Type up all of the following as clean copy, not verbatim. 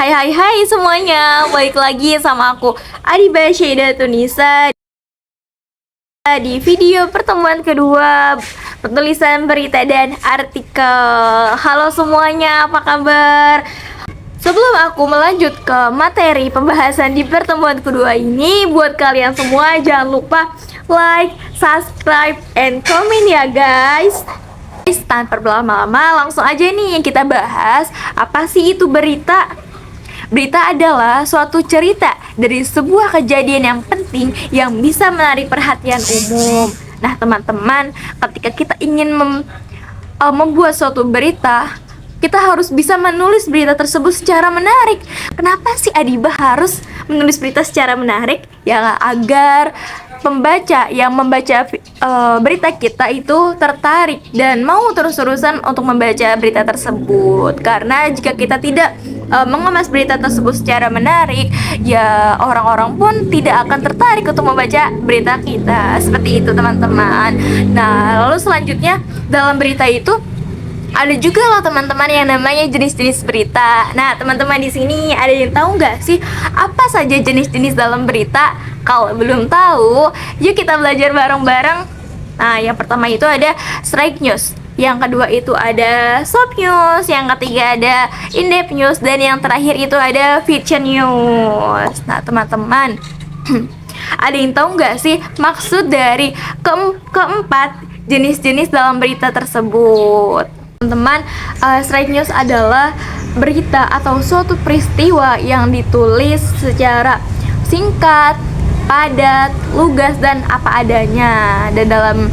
Hai semuanya, balik lagi sama aku Adiba Syeda Tunisa di video pertemuan kedua penulisan berita dan artikel. Halo semuanya, apa kabar? Sebelum aku melanjut ke materi pembahasan di pertemuan kedua ini, buat kalian semua jangan lupa like, subscribe, and comment ya guys. Tanpa berlama-lama, langsung aja nih yang kita bahas. Apa sih itu berita? Berita adalah suatu cerita dari sebuah kejadian yang penting yang bisa menarik perhatian umum. Nah teman-teman, ketika kita ingin membuat suatu berita, kita harus bisa menulis berita tersebut secara menarik. Kenapa sih Adiba harus menulis berita secara menarik? Ya agar pembaca yang membaca berita kita itu tertarik dan mau terus-terusan untuk membaca berita tersebut. Karena jika kita tidak mengemas berita tersebut secara menarik, ya orang-orang pun tidak akan tertarik untuk membaca berita kita. Seperti itu teman-teman. Nah lalu selanjutnya dalam berita itu ada juga loh teman-teman yang namanya jenis-jenis berita. Nah teman-teman di sini ada yang tahu nggak sih apa saja jenis-jenis dalam berita? Kalau belum tahu, yuk kita belajar bareng-bareng. Nah yang pertama itu ada straight news, yang kedua itu ada soft news, yang ketiga ada in-depth news, dan yang terakhir itu ada fiction news. Nah teman-teman, ada yang tahu nggak sih maksud dari keempat jenis-jenis dalam berita tersebut? Teman-teman, straight news adalah berita atau suatu peristiwa yang ditulis secara singkat, padat, lugas, dan apa adanya. Dan dalam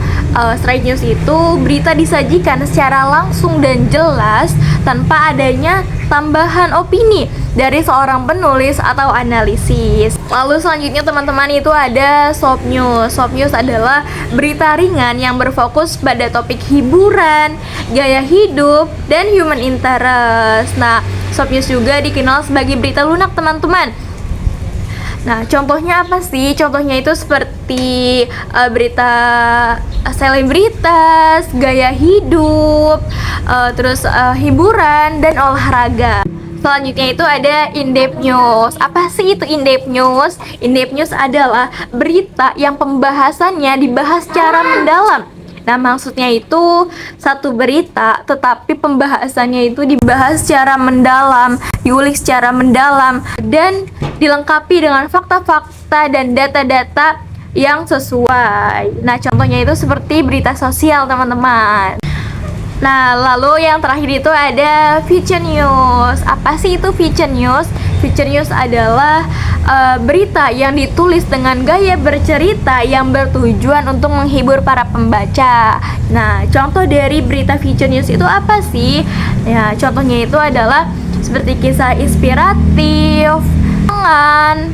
straight news itu berita disajikan secara langsung dan jelas tanpa adanya tambahan opini dari seorang penulis atau analisis. Lalu selanjutnya teman-teman itu ada soft news. Soft news adalah berita ringan yang berfokus pada topik hiburan, gaya hidup, dan human interest. Nah, soft news juga dikenal sebagai berita lunak teman-teman. Nah, contohnya apa sih? Contohnya itu seperti berita selebritas, gaya hidup, terus hiburan, dan olahraga. Selanjutnya itu ada in-depth news. Apa sih itu in-depth news? In-depth news adalah berita yang pembahasannya dibahas secara mendalam. Nah maksudnya itu satu berita tetapi pembahasannya itu dibahas secara mendalam, diulik secara mendalam, dan dilengkapi dengan fakta-fakta dan data-data yang sesuai. Nah contohnya itu seperti berita sosial teman-teman. Nah lalu yang terakhir itu ada fiction news. Apa sih itu fiction news? Fiction news adalah berita yang ditulis dengan gaya bercerita yang bertujuan untuk menghibur para pembaca. Nah contoh dari berita fiction news itu apa sih? Ya contohnya itu adalah seperti kisah inspiratif,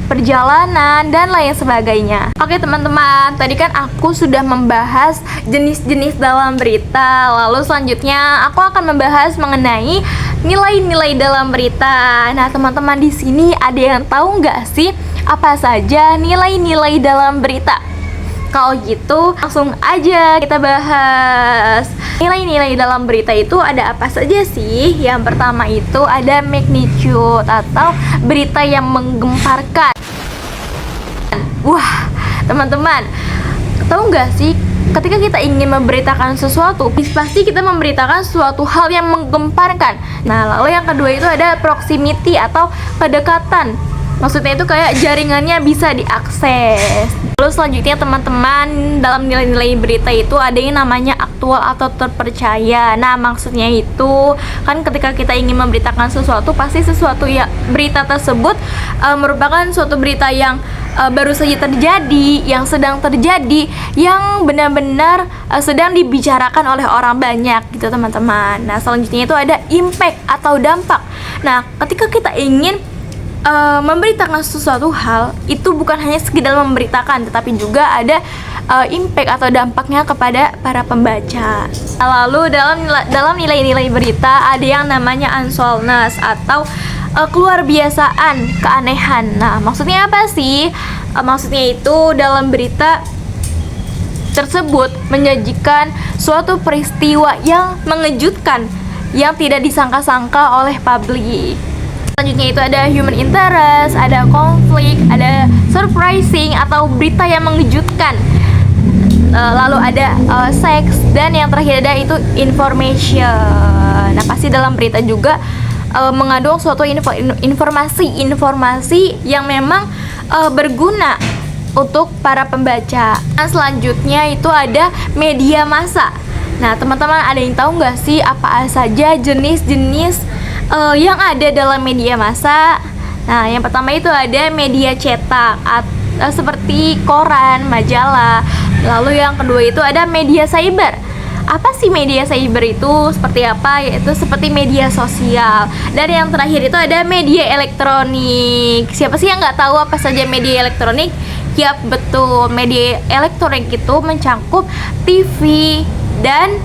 perjalanan, dan lain sebagainya. Oke teman-teman, tadi kan aku sudah membahas jenis-jenis dalam berita. Lalu selanjutnya aku akan membahas mengenai nilai-nilai dalam berita. Nah teman-teman di sini ada yang tahu nggak sih apa saja nilai-nilai dalam berita? Kalau gitu langsung aja kita bahas. Nilai-nilai dalam berita itu ada apa saja sih? Yang pertama itu ada magnitude atau berita yang menggemparkan. Wah, teman-teman, tahu nggak sih ketika kita ingin memberitakan sesuatu, pasti kita memberitakan suatu hal yang menggemparkan. Nah, lalu yang kedua itu ada proximity atau kedekatan. Maksudnya itu kayak jaringannya bisa diakses. Lalu selanjutnya teman-teman, dalam nilai-nilai berita itu ada yang namanya aktual atau terpercaya. Nah maksudnya itu kan ketika kita ingin memberitakan sesuatu, pasti sesuatu ya berita tersebut merupakan suatu berita yang baru saja terjadi, yang sedang terjadi, yang benar-benar sedang dibicarakan oleh orang banyak gitu teman-teman. Nah selanjutnya itu ada impact atau dampak. Nah ketika kita ingin memberitakan sesuatu hal, itu bukan hanya sekedar memberitakan, tetapi juga ada impact atau dampaknya kepada para pembaca. Lalu dalam nilai-nilai berita ada yang namanya unsolveness atau keluar biasaan, keanehan. Nah maksudnya apa sih? Maksudnya itu dalam berita tersebut menyajikan suatu peristiwa yang mengejutkan, yang tidak disangka-sangka oleh publik. selanjutnya itu ada human interest, ada konflik, ada surprising atau berita yang mengejutkan. Lalu ada seks, dan yang terakhir ada itu information. Nah, pasti dalam berita juga mengandung suatu informasi yang memang berguna untuk para pembaca. Nah, selanjutnya itu ada media massa. Nah, teman-teman ada yang tahu nggak sih apa saja jenis-jenis yang ada dalam media massa? Nah, yang pertama itu ada media cetak seperti koran, majalah. Lalu yang kedua itu ada media cyber. Apa sih media cyber itu? Seperti apa? Yaitu seperti media sosial. Dan yang terakhir itu ada media elektronik. Siapa sih yang nggak tahu apa saja media elektronik? Yap, betul. Media elektronik itu mencakup TV dan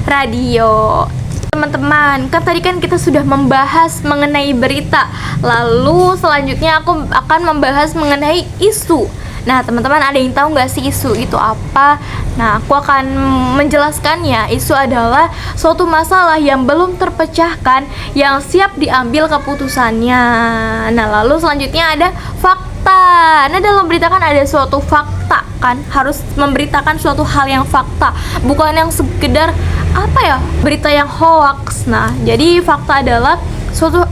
radio. Teman-teman, kan tadi kan kita sudah membahas mengenai berita. Lalu selanjutnya aku akan membahas mengenai isu. Nah, teman-teman ada yang tahu nggak sih isu itu apa? Nah, aku akan menjelaskannya. Isu adalah suatu masalah yang belum terpecahkan, yang siap diambil keputusannya. Nah, lalu selanjutnya ada fakta. Nah, dalam berita kan ada suatu fakta kan, harus memberitakan suatu hal yang fakta, bukan yang sekedar berita yang hoax. Nah, jadi fakta adalah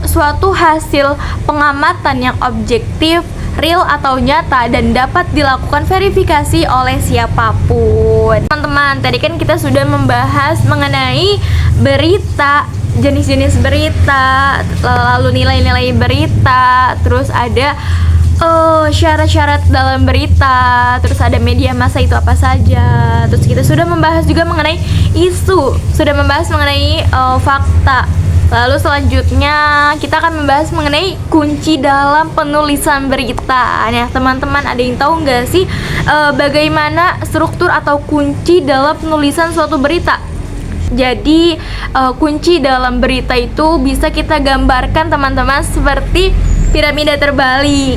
suatu hasil pengamatan yang objektif, real atau nyata, dan dapat dilakukan verifikasi oleh siapapun. Teman-teman, tadi kan kita sudah membahas mengenai berita, jenis-jenis berita, lalu nilai-nilai berita, terus ada syarat-syarat dalam berita, terus ada media massa itu apa saja. Terus kita sudah membahas juga mengenai isu, sudah membahas mengenai fakta. Lalu selanjutnya kita akan membahas mengenai kunci dalam penulisan berita. Nah, teman-teman ada yang tahu nggak sih bagaimana struktur atau kunci dalam penulisan suatu berita? Jadi kunci dalam berita itu bisa kita gambarkan teman-teman seperti piramida terbalik.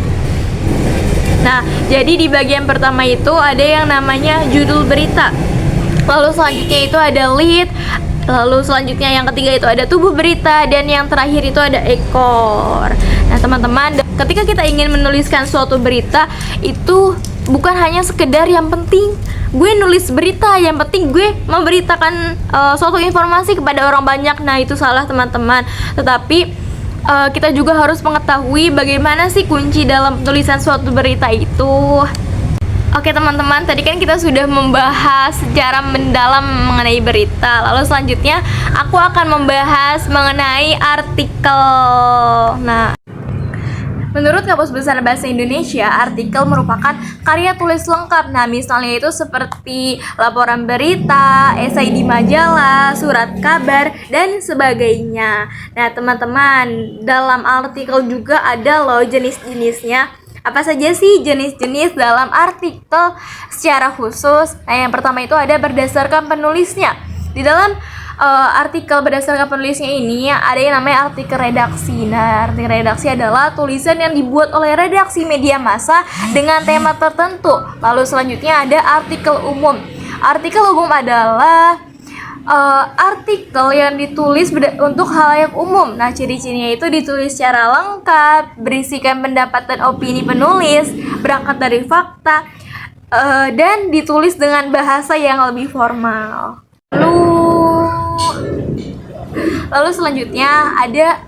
Nah, jadi di bagian pertama itu ada yang namanya judul berita. Lalu selanjutnya itu ada lead. Lalu selanjutnya yang ketiga itu ada tubuh berita, dan yang terakhir itu ada ekor. Nah, teman-teman, ketika kita ingin menuliskan suatu berita itu bukan hanya sekedar yang penting gue nulis berita, yang penting gue memberitakan suatu informasi kepada orang banyak. Nah, itu salah teman-teman. Tetapi kita juga harus mengetahui bagaimana sih kunci dalam tulisan suatu berita itu. Oke teman-teman, tadi kan kita sudah membahas secara mendalam mengenai berita. Lalu selanjutnya aku akan membahas mengenai artikel. Nah, menurut Kamus Besar Bahasa Indonesia, artikel merupakan karya tulis lengkap. Nah, misalnya itu seperti laporan berita, esai di majalah, surat kabar, dan sebagainya. Nah, teman-teman, dalam artikel juga ada loh jenis-jenisnya. Apa saja sih jenis-jenis dalam artikel secara khusus? Nah, yang pertama itu ada berdasarkan penulisnya. Di dalam artikel berdasarkan penulisnya ini ada yang namanya artikel redaksi. Nah, artikel redaksi adalah tulisan yang dibuat oleh redaksi media massa dengan tema tertentu. Lalu selanjutnya ada artikel umum. Artikel umum adalah artikel yang ditulis untuk halayak umum. Nah, ciri-cirinya itu ditulis secara lengkap, berisikan pendapat dan opini penulis, berangkat dari fakta, dan ditulis dengan bahasa yang lebih formal. Lalu selanjutnya ada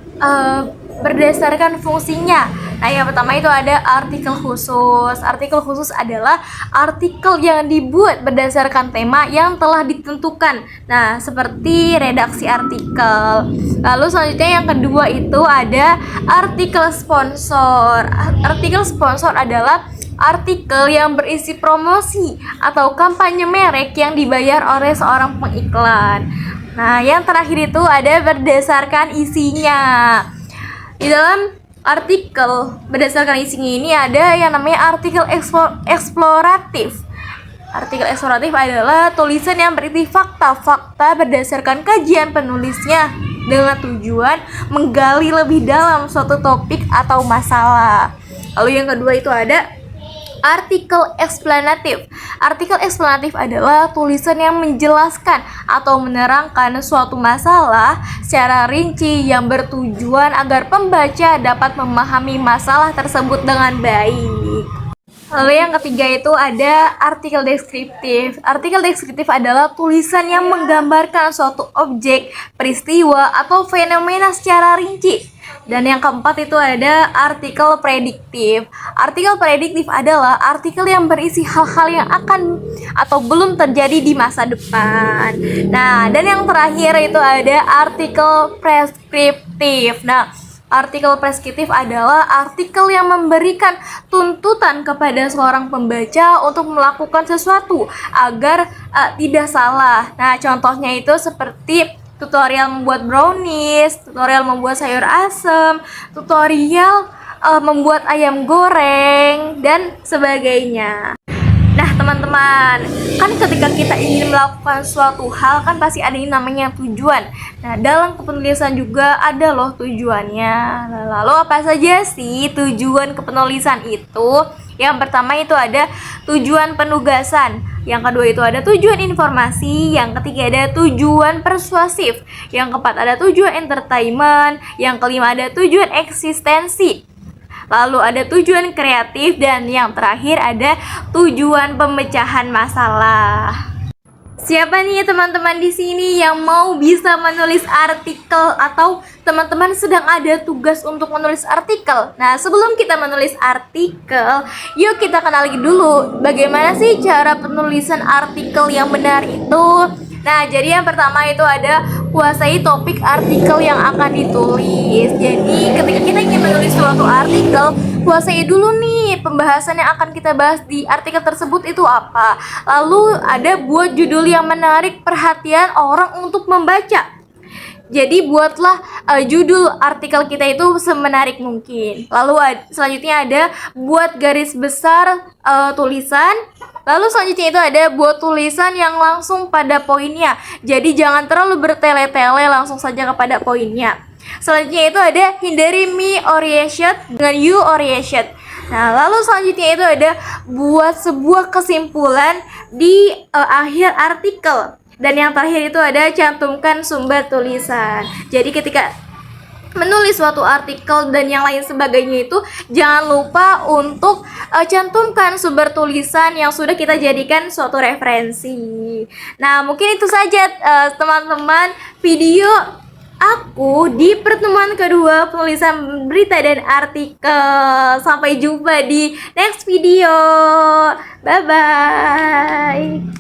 berdasarkan fungsinya. Nah, yang pertama itu ada artikel khusus. Artikel khusus adalah artikel yang dibuat berdasarkan tema yang telah ditentukan. Nah, seperti redaksi artikel. Lalu selanjutnya yang kedua itu ada artikel sponsor. Artikel sponsor adalah artikel yang berisi promosi atau kampanye merek yang dibayar oleh seorang pengiklan. Nah, yang terakhir itu ada berdasarkan isinya. Di dalam artikel berdasarkan isinya ini ada yang namanya artikel eksploratif. Artikel eksploratif adalah tulisan yang berisi fakta-fakta berdasarkan kajian penulisnya dengan tujuan menggali lebih dalam suatu topik atau masalah. Lalu yang kedua itu ada Artikel eksplanatif. Artikel eksplanatif adalah tulisan yang menjelaskan atau menerangkan suatu masalah secara rinci yang bertujuan agar pembaca dapat memahami masalah tersebut dengan baik. Lalu yang ketiga itu ada artikel deskriptif. Artikel deskriptif adalah tulisan yang menggambarkan suatu objek, peristiwa, atau fenomena secara rinci. Dan yang keempat itu ada artikel prediktif. Artikel prediktif adalah artikel yang berisi hal-hal yang akan atau belum terjadi di masa depan. Nah, dan yang terakhir itu ada artikel preskriptif. Nah, artikel preskriptif adalah artikel yang memberikan tuntutan kepada seorang pembaca untuk melakukan sesuatu agar tidak salah. Nah, contohnya itu seperti tutorial membuat brownies, tutorial membuat sayur asem, tutorial membuat ayam goreng, dan sebagainya. Nah, teman-teman, kan ketika kita ingin melakukan suatu hal kan pasti ada yang namanya tujuan. Nah, dalam kepenulisan juga ada loh tujuannya. Nah, lalu apa saja sih tujuan kepenulisan itu? Yang pertama itu ada tujuan penugasan. Yang kedua itu ada tujuan informasi. Yang ketiga ada tujuan persuasif. Yang keempat ada tujuan entertainment. Yang kelima ada tujuan eksistensi. Lalu ada tujuan kreatif, dan yang terakhir ada tujuan pemecahan masalah. Siapa nih teman-teman di sini yang mau bisa menulis artikel, atau teman-teman sedang ada tugas untuk menulis artikel? Nah, sebelum kita menulis artikel, yuk kita kenali dulu bagaimana sih cara penulisan artikel yang benar itu. Nah, jadi yang pertama itu ada kuasai topik artikel yang akan ditulis. Jadi ketika kita ingin menulis suatu artikel, kuasai dulu nih pembahasan yang akan kita bahas di artikel tersebut itu apa. Lalu ada buat judul yang menarik perhatian orang untuk membaca. Jadi buatlah judul artikel kita itu semenarik mungkin. Lalu selanjutnya ada buat garis besar tulisan. Lalu selanjutnya itu ada buat tulisan yang langsung pada poinnya. Jadi jangan terlalu bertele-tele, langsung saja kepada poinnya. Selanjutnya itu ada hindari me oriented dengan you oriented. Nah, lalu selanjutnya itu ada buat sebuah kesimpulan di akhir artikel. Dan yang terakhir itu ada cantumkan sumber tulisan. Jadi ketika menulis suatu artikel dan yang lain sebagainya itu jangan lupa untuk cantumkan sumber tulisan yang sudah kita jadikan suatu referensi. Nah, mungkin itu saja teman-teman video aku di pertemuan kedua penulisan berita dan artikel. Sampai jumpa di next video. Bye bye.